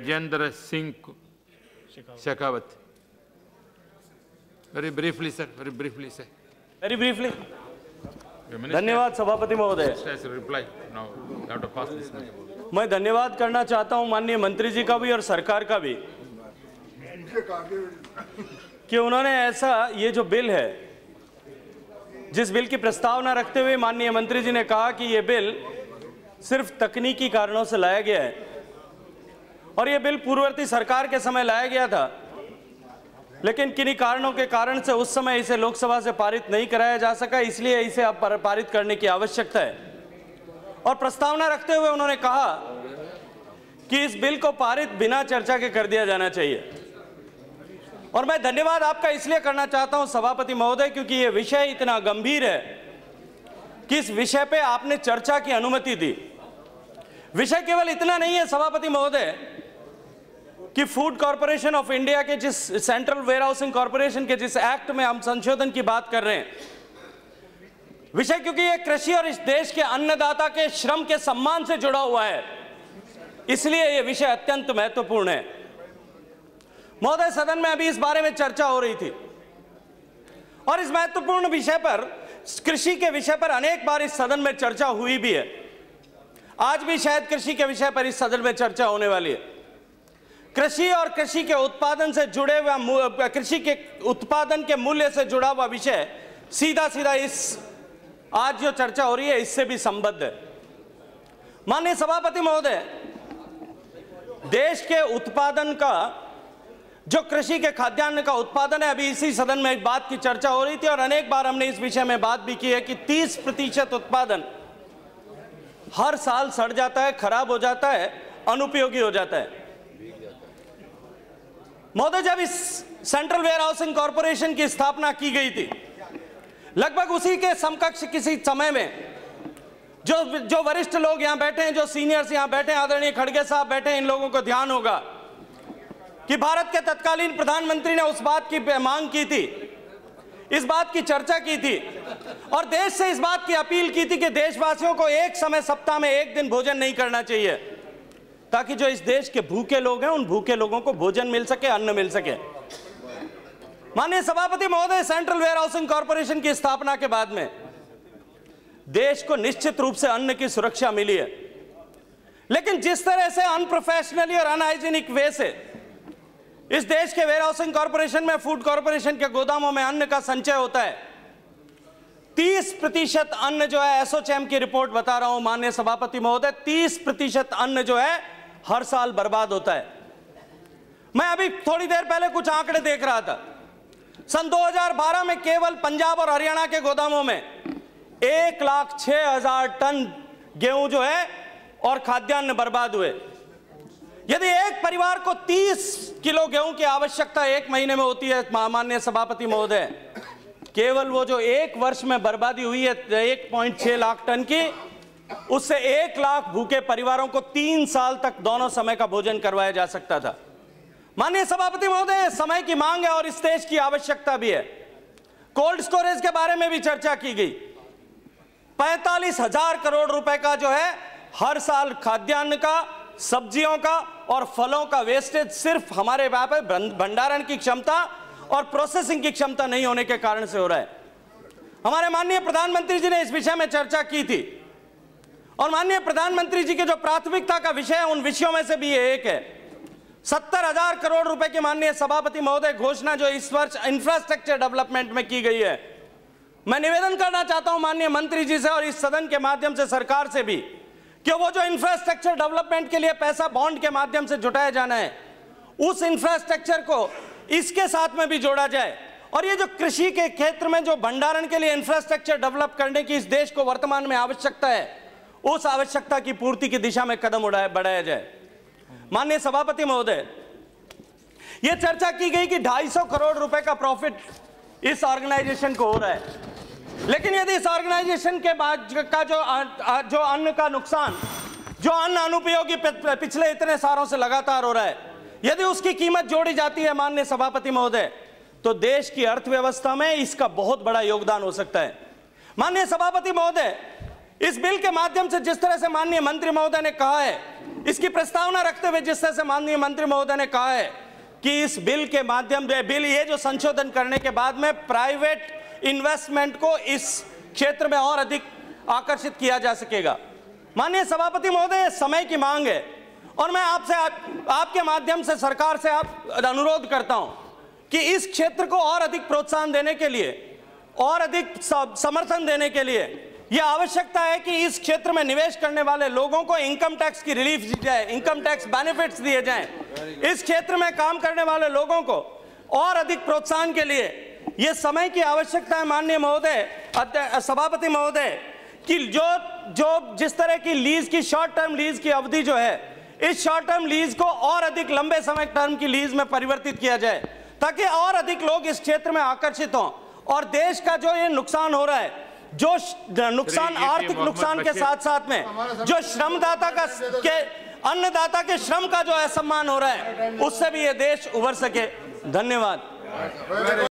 Gajendra Singh Shekhawat. Very briefly, sir. Very briefly, sir. Very briefly. धन्यवाद सभापति महोदय। Reply now. You have to pass this matter. मैं धन्यवाद करना चाहता हूं माननीय मंत्री जी का भी और सरकार का भी कि उन्होंने ऐसा ये जो बिल है, जिस बिल की प्रस्तावना रखते हुए माननीय मंत्री जी ने कहा कि ये बिल सिर्फ तकनीकी कारणों से लाया गया है और ये बिल पूर्ववर्ती सरकार के समय लाया गया था, लेकिन किन्हीं कारणों के कारण से उस समय इसे लोकसभा से पारित नहीं कराया जा सका, इसलिए इसे अब पारित करने की आवश्यकता है। और प्रस्तावना रखते हुए उन्होंने कहा कि इस बिल को पारित बिना चर्चा के कर दिया जाना चाहिए। और मैं धन्यवाद आपका इसलिए करना चाहता हूं सभापति महोदय, क्योंकि यह विषय इतना गंभीर है कि इस विषय पे आपने चर्चा की अनुमति दी। विषय केवल इतना नहीं है सभापति महोदय कि फूड कॉर्पोरेशन ऑफ इंडिया के जिस सेंट्रल वेयर हाउसिंग कॉर्पोरेशन के जिस एक्ट में हम संशोधन की बात कर रहे हैं, विषय क्योंकि ये कृषि और इस देश के अन्नदाता के श्रम के सम्मान से जुड़ा हुआ है, इसलिए यह विषय अत्यंत महत्वपूर्ण है। महोदय, सदन में अभी इस बारे में चर्चा हो रही थी और इस महत्वपूर्ण विषय पर, कृषि के विषय पर अनेक बार इस सदन में चर्चा हुई भी है। आज भी शायद कृषि के विषय पर इस सदन में चर्चा होने वाली है। कृषि और कृषि के उत्पादन से जुड़े हुए, कृषि के उत्पादन के मूल्य से जुड़ा हुआ विषय सीधा सीधा इस आज जो चर्चा हो रही है इससे भी संबद्ध है। माननीय सभापति महोदय, देश के उत्पादन का, जो कृषि के खाद्यान्न का उत्पादन है, अभी इसी सदन में एक बात की चर्चा हो रही थी और अनेक बार हमने इस विषय में बात भी की है कि 30% उत्पादन हर साल सड़ जाता है, खराब हो जाता है, अनुपयोगी हो जाता है। महोदय, जब इस सेंट्रल वेयर हाउसिंग कॉर्पोरेशन की स्थापना की गई थी, लगभग उसी के समकक्ष किसी समय में जो वरिष्ठ लोग यहां बैठे हैं, जो सीनियर्स यहां बैठे हैं, आदरणीय खड़गे साहब बैठे हैं, इन लोगों को ध्यान होगा कि भारत के तत्कालीन प्रधानमंत्री ने उस बात की मांग की थी, इस बात की चर्चा की थी और देश से इस बात की अपील की थी कि देशवासियों को एक समय सप्ताह में एक दिन भोजन नहीं करना चाहिए, ताकि जो इस देश के भूखे लोग हैं उन भूखे लोगों को भोजन मिल सके, अन्न मिल सके। माननीय सभापति महोदय, सेंट्रल वेयर हाउसिंग कॉर्पोरेशन की स्थापना के बाद में देश को निश्चित रूप से अन्न की सुरक्षा मिली है, लेकिन जिस तरह से अनप्रोफेशनली और अनहाइजीनिक वे से इस देश के वेयर हाउसिंग कॉर्पोरेशन में, फूड कॉर्पोरेशन के गोदामों में अन्न का संचय होता है, 30% अन्न जो है, एसोचैम की रिपोर्ट बता रहा हूं माननीय सभापति महोदय, 30% अन्न जो है हर साल बर्बाद होता है। मैं अभी थोड़ी देर पहले कुछ आंकड़े देख रहा था। सन 2012 में केवल पंजाब और हरियाणा के गोदामों में 1,06,000 टन गेहूं जो है और खाद्यान्न बर्बाद हुए। यदि एक परिवार को 30 किलो गेहूं की आवश्यकता एक महीने में होती है माननीय सभापति महोदय, केवल वो जो एक वर्ष में बर्बादी हुई है 1.6 लाख टन की, उससे 1 लाख भूखे परिवारों को 3 साल तक दोनों समय का भोजन करवाया जा सकता था। माननीय सभापति महोदय, समय की मांग है और इस देश की आवश्यकता भी है। कोल्ड स्टोरेज के बारे में भी चर्चा की गई। 45,000 करोड़ रुपए का जो है हर साल खाद्यान्न का, सब्जियों का और फलों का वेस्टेज सिर्फ हमारे वहां पर भंडारण की क्षमता और प्रोसेसिंग की क्षमता नहीं होने के कारण से हो रहा है। हमारे माननीय प्रधानमंत्री जी ने इस विषय में चर्चा की थी और माननीय प्रधानमंत्री जी की जो प्राथमिकता का विषय है उन विषयों में से भी ये एक है। 70,000 करोड़ रुपए की माननीय सभापति महोदय घोषणा जो इस वर्ष इंफ्रास्ट्रक्चर डेवलपमेंट में की गई है, मैं निवेदन करना चाहता हूं माननीय मंत्री जी से और इस सदन के माध्यम से सरकार से भी कि वो जो इंफ्रास्ट्रक्चर डेवलपमेंट के लिए पैसा बॉन्ड के माध्यम से जुटाया जाना है, उस इंफ्रास्ट्रक्चर को इसके साथ में भी जोड़ा जाए और ये जो कृषि के क्षेत्र में जो भंडारण के लिए इंफ्रास्ट्रक्चर डेवलप करने की इस देश को वर्तमान में आवश्यकता है, उस आवश्यकता की पूर्ति की दिशा में कदम बढ़ाया जाए। माननीय सभापति महोदय, यह चर्चा की गई कि 250 करोड़ रुपए का प्रॉफिट इस ऑर्गेनाइजेशन को हो रहा है, लेकिन यदि इस ऑर्गेनाइजेशन के बाद का जो अन्न का नुकसान, जो अन्न अनुपयोगी पिछले इतने सालों से लगातार हो रहा है, यदि उसकी कीमत जोड़ी जाती है माननीय सभापति महोदय, तो देश की अर्थव्यवस्था में इसका बहुत बड़ा योगदान हो सकता है। माननीय सभापति महोदय, इस बिल के माध्यम से जिस तरह से माननीय मंत्री महोदय ने कहा है, इसकी प्रस्तावना रखते हुए जिस तरह से माननीय मंत्री महोदय ने कहा है कि इस बिल के माध्यम से बिल ये जो संशोधन करने के बाद में प्राइवेट इन्वेस्टमेंट को इस क्षेत्र में और अधिक आकर्षित किया जा सकेगा। माननीय सभापति महोदय, समय की मांग है और मैं आपसे आपके माध्यम से सरकार से अनुरोध करता हूं कि इस क्षेत्र को और अधिक प्रोत्साहन देने के लिए और अधिक समर्थन देने के लिए यह आवश्यकता है कि इस क्षेत्र में निवेश करने वाले लोगों को इनकम टैक्स की रिलीफ दी जाए, इनकम टैक्स बेनिफिट्स दिए जाएं। इस क्षेत्र में काम करने वाले लोगों को और अधिक प्रोत्साहन के लिए यह समय की आवश्यकता है। माननीय महोदय, सभापति महोदय, कि जो जिस तरह की लीज की शॉर्ट टर्म लीज की अवधि जो है, इस शॉर्ट टर्म लीज को और अधिक लंबे समय टर्म की लीज में परिवर्तित किया जाए ताकि और अधिक लोग इस क्षेत्र में आकर्षित हों और देश का जो ये नुकसान हो रहा है, जो नुकसान आर्थिक नुकसान के साथ साथ में जो श्रमदाता का के अन्नदाता के श्रम का जो असम्मान हो रहा है, उससे भी ये देश उभर सके। धन्यवाद।